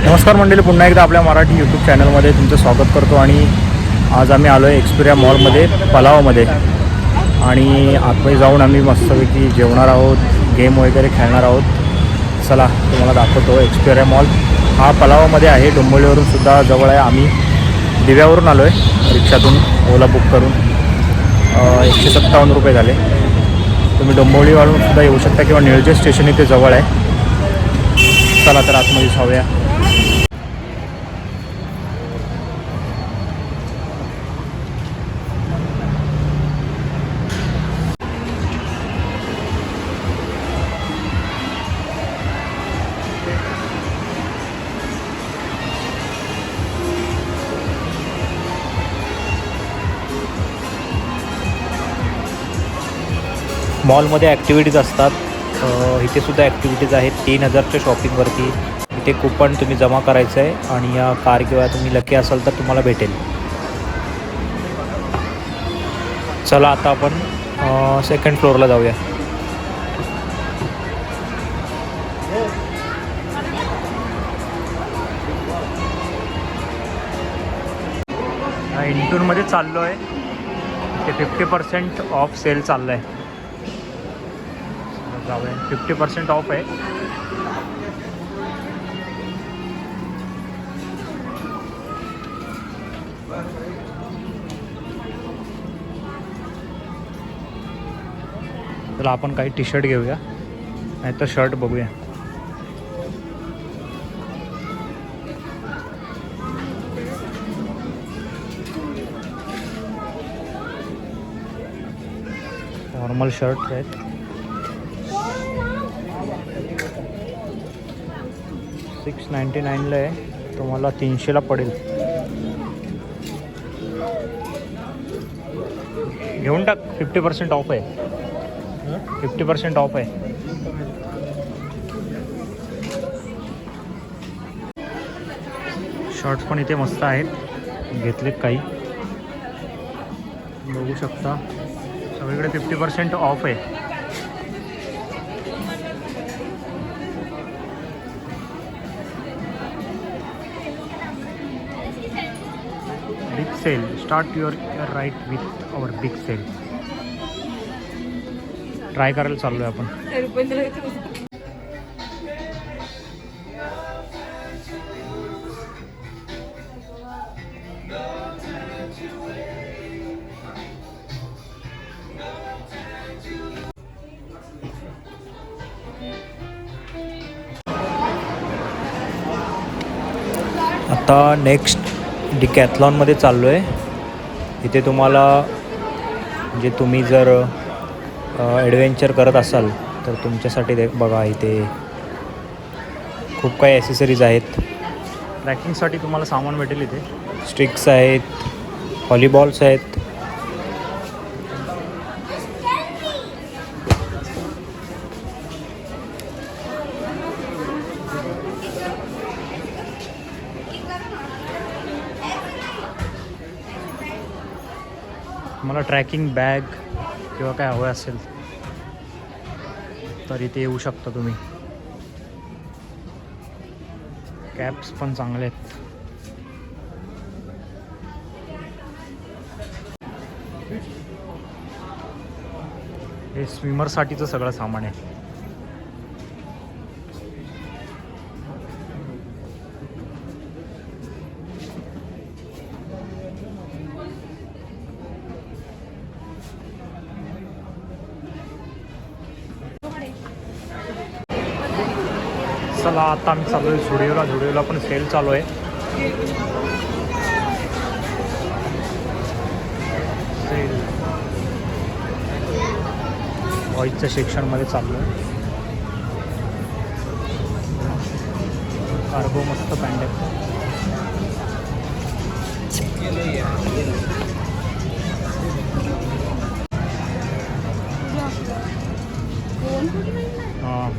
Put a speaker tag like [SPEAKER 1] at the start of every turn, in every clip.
[SPEAKER 1] नमस्कार मंडळी, पुन्हा एकदा आपल्या मराठी यूट्यूब चॅनलमध्ये तुमचं स्वागत करतो. आणि आज आम्ही आलो आहे एक्सपिरिया मॉलमध्ये पलावमध्ये. आणि आतमध्ये जाऊन आम्ही मस्तपैकी जेवणार आहोत, गेम वगैरे खेळणार आहोत. चला तुम्हाला दाखवतो. एक्सपिरिया मॉल हा पलावमध्ये आहे, डोंबिवलीवरून सुद्धा जवळ आहे. आम्ही दिव्यावरून आलो आहे रिक्षातून, ओला बुक करून. 157 रुपये झाले. तुम्ही डोंबिवलीवरून सुद्धा येऊ शकता किंवा निळजे स्टेशन इथे जवळ आहे. चला तर आतमध्ये जाऊया. मॉलमध्ये ॲक्टिव्हिटीज असतात. इथे सुद्धा ॲक्टिव्हिटीज आहेत. 3000च्या शॉपिंगवरती इथे कुपन तुम्ही जमा करायचं आहे आणि या कार किंवा तुम्ही लकी असाल तर तुम्हाला भेटेल. चला आता आपण सेकंड फ्लोअरला जाऊया. इंटूरमध्ये चाललो आहे. ते 50% ऑफ सेल चाललं आहे. जाऊया. 50% ऑफ आहे. तर आपण काही टी शर्ट घेऊया, नाही तर शर्ट बघूया. नॉर्मल शर्ट आहेत. $699 आहे. तुम्हाला 300ला पडेल. घेऊन टाक. 50% ऑफ आहे. 50% ऑफ आहे. शर्ट्स पण इथे मस्त आहेत. घेतले काही, बघू शकता. सगळीकडे 50% ऑफ आहे. Big sale. Start your right with our big sale. Try करायला चाललो आहे आपण. आता नेक्स्ट डिकॅथलॉनमध्ये चाललो आहे. इथे तुम्हाला म्हणजे तुम्ही जर ॲडव्हेंचर करत असाल तर तुमच्यासाठी बघा, इथे खूप काही ॲसेसरीज आहेत. ट्रॅकिंगसाठी तुम्हाला सामान भेटेल. इथे स्टिक्स आहेत, व्हॉलीबॉल्स आहेत. मला ट्रॅकिंग बॅग किंवा काय हवं असेल तर इथे येऊ शकता तुम्ही. कॅप्स पण चांगले आहेत. हे स्विमरसाठीचं सगळं सामान आहे. चला आता आम्ही चालू आहे झुडिओला पण सेल चालू आहे. सेल बॉईजच्या सेक्शनमध्ये चाललो आहे. कार्गो मस्त पॅन्ट आहे. हां,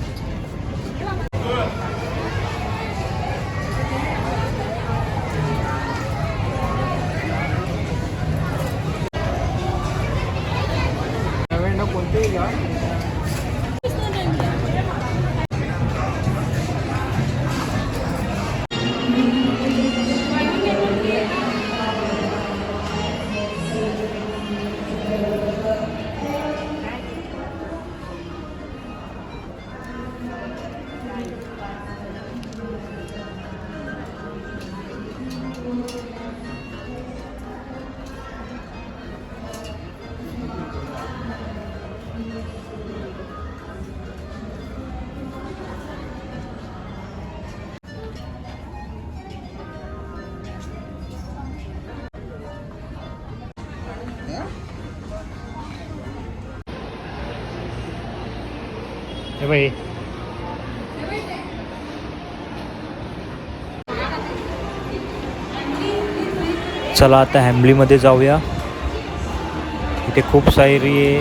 [SPEAKER 1] कोणतेही घ्या. हे बाई चला आता हॅम्बलीमध्ये जाऊया. इथे खूप सारी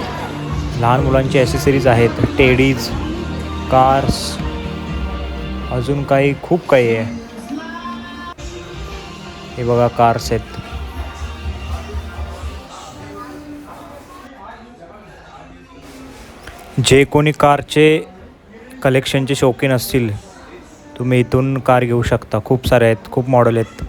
[SPEAKER 1] लहान मुलांची ॲसेसरीज आहेत. टेडीज, कार्स, अजून काही खूप काही आहे. हे बघा कार्स आहेत. जे कोणी कारचे कलेक्शनचे शौकीन असतील तुम्ही इथून कार घेऊ शकता. खूप सारे आहेत, खूप मॉडेल आहेत.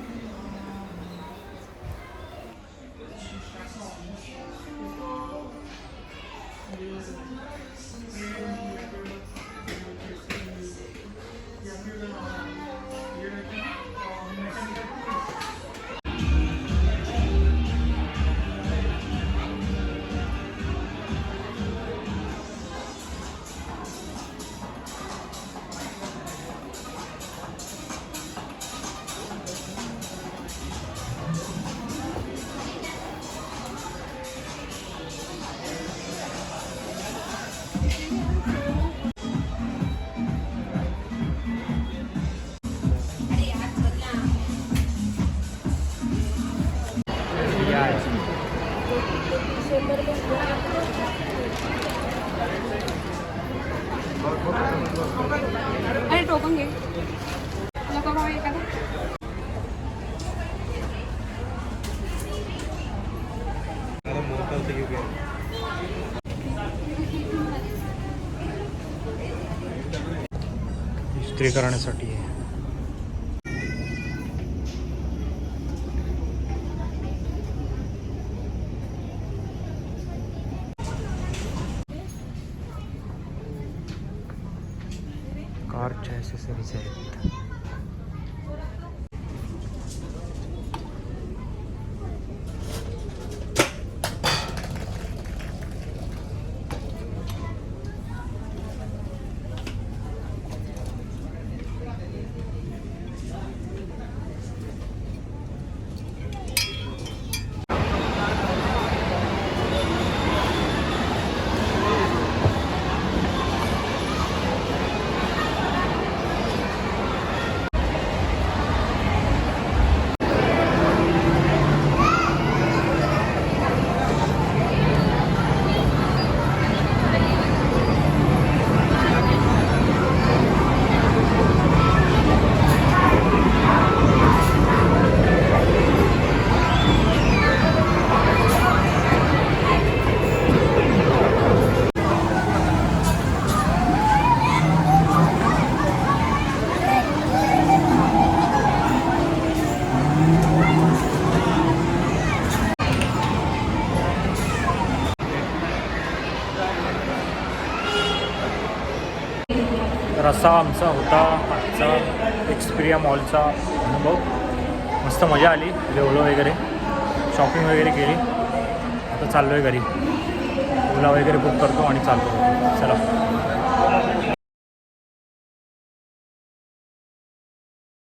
[SPEAKER 2] अरे टोकन घे नको बाबा एखादा
[SPEAKER 1] इस्त्री करण्यासाठी आहे. कारच्या ॲसेसरीज आहेत. तर असा आमचा होता आजचा एक्सपिरिया मॉलचा अनुभव. मस्त मजा आली. जेवलो वगैरे, शॉपिंग वगैरे केली. आता चाललो आहे घरी. ओला वगैरे बुक करतो आणि चालतो. चला.